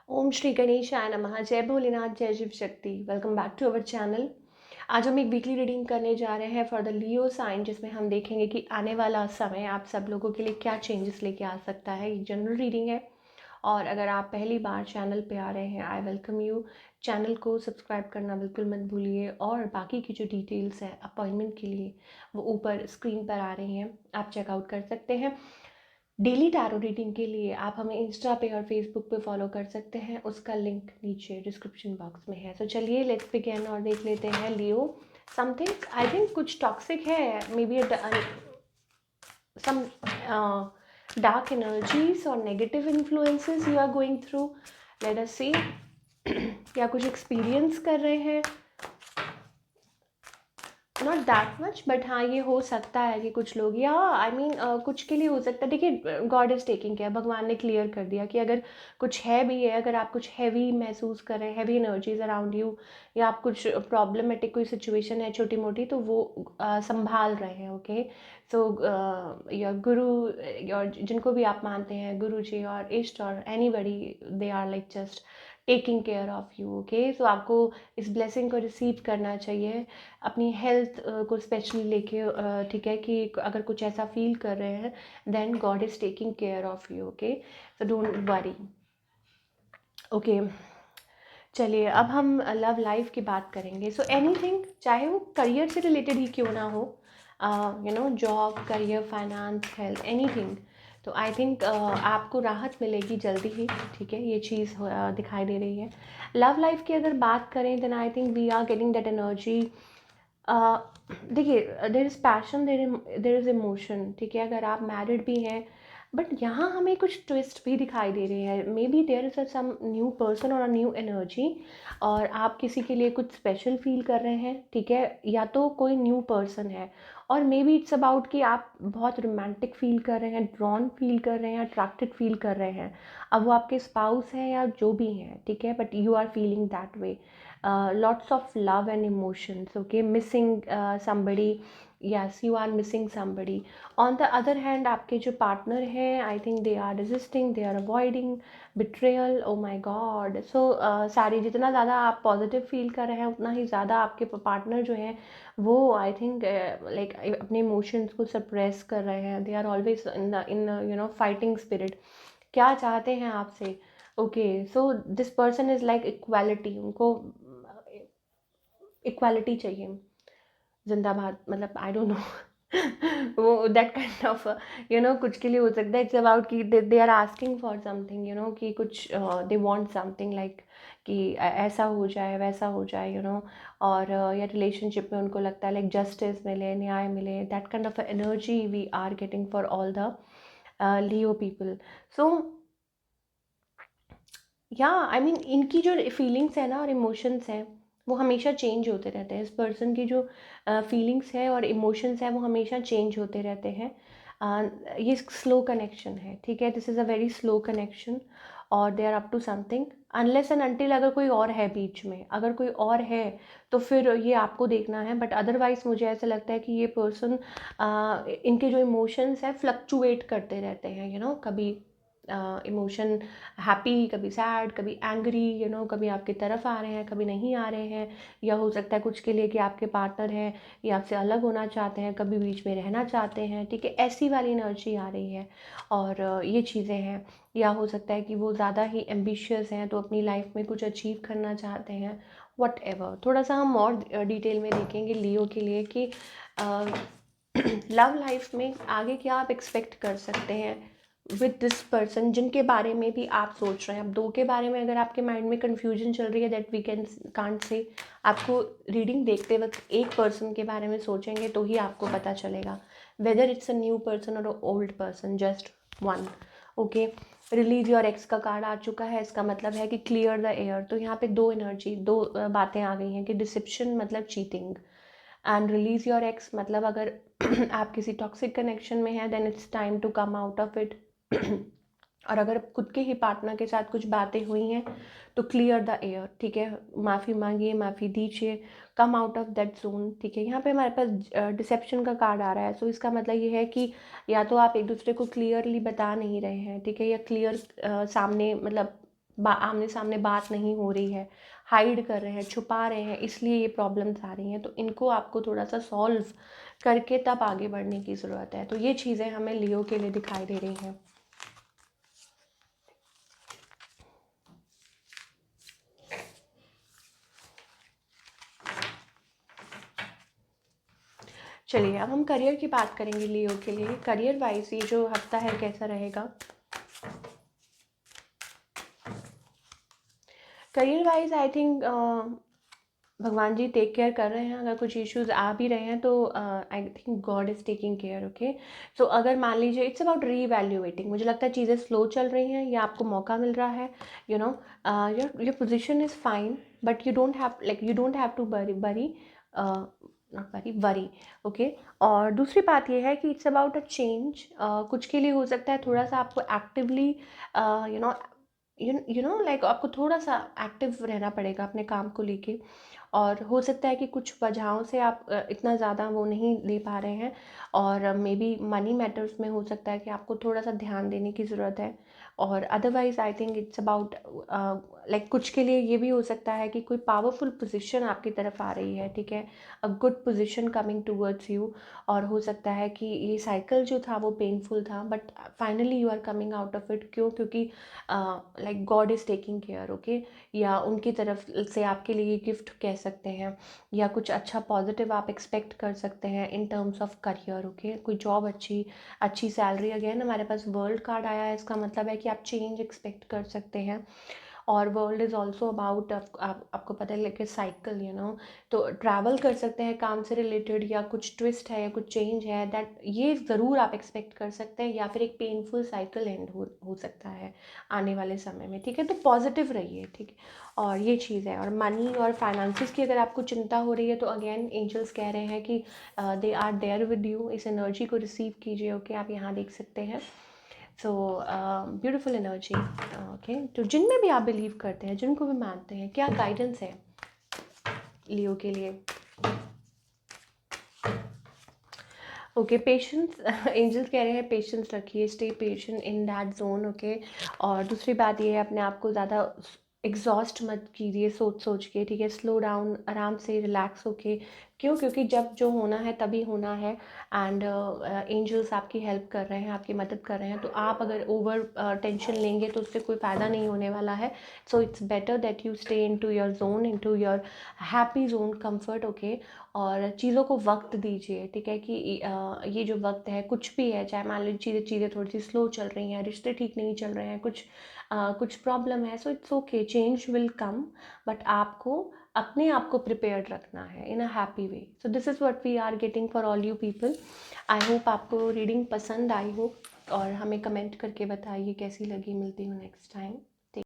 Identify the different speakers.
Speaker 1: ओम श्री गणेशाय नमः। जय भोलेनाथ, जय Shiv Shakti. Welcome back to our channel. आज हम एक वीकली रीडिंग करने जा रहे हैं फॉर द लियो साइन, जिसमें हम देखेंगे कि आने वाला समय आप सब लोगों के लिए क्या चेंजेस लेके आ सकता है। ये जनरल रीडिंग है और अगर आप पहली बार चैनल पे आ रहे हैं, आई वेलकम यू। चैनल को सब्सक्राइब करना बिल्कुल मत भूलिए और बाकी की जो डिटेल्स है अपॉइंटमेंट के लिए वो ऊपर स्क्रीन पर आ रही हैं, आप चेकआउट कर सकते हैं। डेली टैरो रीडिंग के लिए आप हमें इंस्टा पे और फेसबुक पे फॉलो कर सकते हैं, उसका लिंक नीचे डिस्क्रिप्शन बॉक्स में है। तो चलिए लेट्स बिगिन और देख लेते हैं लियो। समथिंग आई थिंक कुछ टॉक्सिक है, maybe some dark energies और negative influences you are going through. Let us see या कुछ एक्सपीरियंस कर रहे हैं, नॉट दैट मच, बट हाँ ये हो सकता है कि कुछ लोग या आई मीन कुछ के लिए हो सकता है। देखिए, गॉड इज़ टेकिंग केयर, भगवान ने क्लियर कर दिया कि अगर कुछ है भी है, अगर आप कुछ हैवी महसूस कर रहे हैं, हैवी एनर्जीज अराउंड यू, या आप कुछ प्रॉब्लमेटिक कोई सिचुएशन है छोटी मोटी, तो वो संभाल रहे हैं। Okay, so your Guru, your जिनको भी आप मानते हैं, गुरु जी और इष्ट और anybody, they are like just taking care of you. Okay, so आपको इस ब्लेसिंग को रिसीव करना चाहिए अपनी हेल्थ को स्पेशली लेके। ठीक है कि अगर कुछ ऐसा फील कर रहे हैं, then God is taking care of you. Okay, so don't worry. Okay, चलिए अब हम लव लाइफ की बात करेंगे। सो एनीथिंग, चाहे वो करियर से रिलेटेड ही क्यों ना हो, job, career, finance, health, anything, तो आई थिंक आपको राहत मिलेगी जल्दी ही। ठीक है, ये चीज़ दिखाई दे रही है। लव लाइफ की अगर बात करें, then I think we are getting that energy. देखिए, there is passion, there is emotion. ठीक है, अगर आप मैरिड भी हैं, बट यहाँ हमें कुछ ट्विस्ट भी दिखाई दे रही है। Maybe there is some new person और अ न्यू एनर्जी, और आप किसी के लिए कुछ स्पेशल फील कर रहे हैं। ठीक है, या तो कोई न्यू पर्सन है, और मे बी इट्स अबाउट कि आप बहुत रोमांटिक फील कर रहे हैं, ड्रॉन फील कर रहे हैं, अट्रैक्टेड फील कर रहे हैं। अब वो आपके स्पाउस हैं या जो भी हैं, ठीक है, but you are feeling that way. Lots of love and emotions. Okay, missing somebody, yes, you are missing somebody. On the other hand, आपके जो partner हैं, I think they are resisting, they are avoiding, betrayal, oh my god. So सारी, जितना ज़्यादा आप positive feel कर रहे हैं, उतना ही ज़्यादा आपके पार्टनर जो हैं वो आई थिंक लाइक अपने इमोशंस को सप्रेस कर रहे हैं। They are always in fighting spirit. क्या चाहते हैं आपसे? Okay, so this person is like equality, उनको इक्वालिटी चाहिए, जिंदाबाद, मतलब आई डोंट नो वो दैट काइंड ऑफ कुछ के लिए हो सकता है। इट्स अबाउट कि they are asking for something, कि कुछ दे वांट समथिंग लाइक कि ऐसा हो जाए, वैसा हो जाए, और या रिलेशनशिप में उनको लगता है लाइक जस्टिस मिले, न्याय मिले। That kind of energy we are getting for all the Leo people. So yeah I mean इनकी जो फीलिंग्स है ना और इमोशंस हैं, वो हमेशा चेंज होते रहते हैं। इस पर्सन की जो फीलिंग्स है और इमोशंस है वो हमेशा चेंज होते रहते हैं। ये स्लो कनेक्शन है। ठीक है, this is a very slow connection, और they are up to something. Unless and until अगर कोई और है बीच में, अगर कोई और है तो फिर ये आपको देखना है। बट अदरवाइज मुझे ऐसा लगता है कि ये पर्सन, इनके जो इमोशंस हैं फ्लक्चुएट करते रहते हैं। कभी इमोशन हैप्पी, कभी सैड, कभी एंग्री, कभी आपकी तरफ आ रहे हैं, कभी नहीं आ रहे हैं। या हो सकता है कुछ के लिए कि आपके पार्टनर हैं ये आपसे अलग होना चाहते हैं, कभी बीच में रहना चाहते हैं। ठीक है, ऐसी वाली एनर्जी आ रही है, और ये चीज़ें हैं। या हो सकता है कि वो ज़्यादा ही एम्बिशियस हैं, तो अपनी लाइफ में कुछ अचीव करना चाहते हैं। वट एवर, थोड़ा सा हम और डिटेल में देखेंगे लियो के लिए कि लव लाइफ में आगे क्या आप एक्सपेक्ट कर सकते हैं विद दिस पर्सन, जिनके बारे में भी आप सोच रहे हैं। अब दो के बारे में अगर आपके माइंड में कन्फ्यूजन चल रही है, दैट वी कांट से। आपको रीडिंग देखते वक्त एक पर्सन के बारे में सोचेंगे तो ही आपको पता चलेगा whether it's a new person और old person, just one. Okay, release your ex का कार्ड आ चुका है। इसका मतलब है कि क्लियर द एयर। तो यहाँ पे दो एनर्जी, दो बातें आ गई हैं कि डिसिप्शन मतलब cheating, and release your ex मतलब अगर आप किसी टॉक्सिक कनेक्शन में हैं, then it's time to come out of it. और अगर खुद के ही पार्टनर के साथ कुछ बातें हुई हैं तो क्लियर द एयर। ठीक है, माफ़ी मांगिए, माफ़ी दीजिए, कम आउट ऑफ दैट जोन। ठीक है, यहाँ पे हमारे पास डिसेप्शन का कार्ड आ रहा है। सो इसका मतलब ये है कि या तो आप एक दूसरे को क्लियरली बता नहीं रहे हैं, ठीक है, या क्लियर सामने मतलब आमने सामने बात नहीं हो रही है, हाइड कर रहे हैं, छुपा रहे हैं, इसलिए ये प्रॉब्लम्स आ रही हैं। तो इनको आपको थोड़ा सा सॉल्व करके तब आगे बढ़ने की ज़रूरत है। तो ये चीज़ें हमें लियो के लिए दिखाई दे रही हैं। चलिए अब हम करियर की बात करेंगे लियो के लिए। करियर वाइज ये जो हफ्ता है कैसा रहेगा? करियर वाइज आई थिंक भगवान जी टेक केयर कर रहे हैं। अगर कुछ इश्यूज आ भी रहे हैं तो I think God is taking care. Okay, so अगर मान लीजिए इट्स अबाउट रीवैल्यूएटिंग, मुझे लगता है चीज़ें स्लो चल रही हैं या आपको मौका मिल रहा है, you know your position is fine, but you don't have to worry not worry worry. Okay, और दूसरी बात यह है कि इट्स अबाउट अ चेंज। कुछ के लिए हो सकता है थोड़ा सा आपको एक्टिवली यू नो लाइक आपको थोड़ा सा एक्टिव रहना पड़ेगा अपने काम को लेके। और हो सकता है कि कुछ वजहों से आप इतना ज़्यादा वो नहीं ले पा रहे हैं, और मे बी मनी मैटर्स में हो सकता है कि आपको थोड़ा सा ध्यान देने की ज़रूरत है। और otherwise I think it's about like कुछ के लिए ये भी हो सकता है कि कोई पावरफुल पोजीशन आपकी तरफ आ रही है, ठीक है, a good position coming towards you. और हो सकता है कि ये साइकिल जो था वो पेनफुल था, but finally you are coming out of it. क्यों? क्योंकि like God is taking care. Okay, या उनकी तरफ से आपके लिए गिफ्ट कह सकते हैं, या कुछ अच्छा पॉजिटिव आप एक्सपेक्ट कर सकते हैं in terms of career. Okay, कोई जॉब अच्छी अच्छी सैलरी। अगेन हमारे पास वर्ल्ड कार्ड आया है, इसका मतलब है कि आप चेंज एक्सपेक्ट कर सकते हैं। और वर्ल्ड इज़ ऑल्सो अबाउट आपको पता है लेके साइकिल, तो ट्रैवल कर सकते हैं काम से रिलेटेड, या कुछ ट्विस्ट है या कुछ चेंज है, दैट ये ज़रूर आप एक्सपेक्ट कर सकते हैं। या फिर एक पेनफुल साइकिल एंड हो सकता है आने वाले समय में, ठीक है। तो पॉजिटिव रहिए, ठीक है। और ये चीज़ है। और मनी और फाइनेंसिस की अगर आपको चिंता हो रही है तो अगेन एंजल्स कह रहे हैं कि they are there with you. इस एनर्जी को रिसीव कीजिए। ओके, आप यहाँ देख सकते हैं। So beautiful energy. ओके, तो जिनमें भी आप बिलीव करते हैं, जिनको भी मानते हैं, क्या गाइडेंस है लियो के लिए? Okay, patience. एंजल्स कह रहे हैं पेशेंस रखिए, stay patient in that zone. Okay, और दूसरी बात ये है अपने आप को ज़्यादा एग्जॉस्ट मत कीजिए सोच सोच के, ठीक है। स्लो डाउन, आराम से रिलैक्स होके। क्यों? क्योंकि जब जो होना है तभी होना है। एंड एंजल्स आपकी हेल्प कर रहे हैं, आपकी मदद कर रहे हैं। तो आप अगर ओवर टेंशन लेंगे तो उससे कोई फ़ायदा नहीं होने वाला है। So it's better that you stay into your zone, into your happy zone, comfort. Okay, और चीज़ों को वक्त दीजिए, ठीक है। कि ये जो वक्त है कुछ भी है, चाहे मान लीजिए चीज़ें थोड़ी सी स्लो चल रही हैं, रिश्ते ठीक नहीं चल रहे हैं, कुछ प्रॉब्लम है, so it's okay, change will come. But आपको अपने आप को प्रिपेयर्ड रखना है in a happy way. So this is what we are getting for all you people. I hope आपको रीडिंग पसंद आई हो, और हमें कमेंट करके बताइए कैसी लगी। मिलती हूँ नेक्स्ट टाइम।